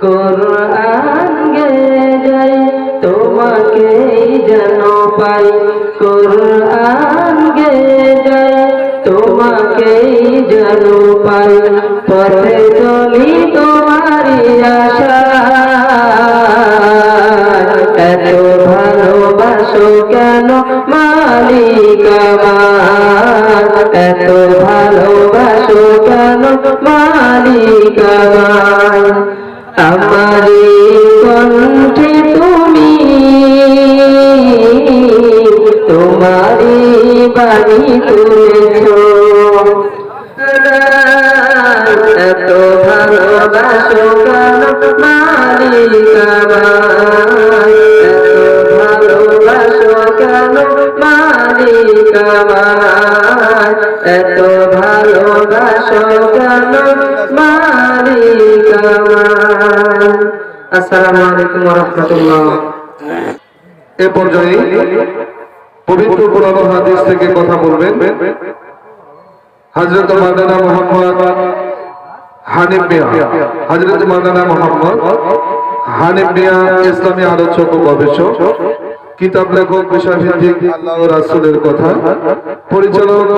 কোরআন গে যাই তোমাকেই যেন পাই, কোরআন গে যাই তোমাকেই যেন পাই, পথে চলি তোমারই আশায়, এত ভালোবাসো কেন মালিক আমার, এত ভালোবাসো কেন মালিক আমার, আমারি কণ্ঠে তুমি তোমারি বাণী তুলেছো, এত ভালোবাসো কেন মালিক আমার, এত ভালোবাসো কেন মালিক আমার, এত ভালোবাসো কেন মালিক আমার। আসসালামু আলাইকুম ওয়া রাহমাতুল্লাহ। এ পর্যায়ে পবিত্র কোরআন ও হাদিস থেকে কথা বলবেন হযরত মাওলানা মোহাম্মদ হানিফ মিয়া। হযরত মাওলানা মোহাম্মদ হানিফ মিয়া ইসলামী আলোচক ও গবেষক, কিতাব লেখক, বিষয়ভিত্তিক আল্লাহ ও রাসূলের কথা, পরিচালক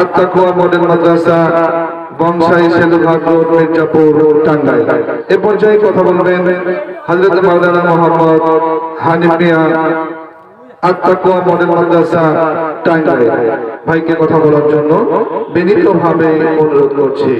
আত-তাকওয়া মডেল মাদ্রাসা, বংশাই সেলুঘাট রোড, মির্জাপুর, টাঙ্গাইল। এ পর্যায়ে কথা বলবেন হযরত মাওলানা মোহাম্মদ হানিফ মিয়া, আত-তাকওয়া মডেল মাদ্রাসা, টাঙ্গাইল। ভাইকে কথা বলার জন্য বিনীতভাবে অনুরোধ করছি।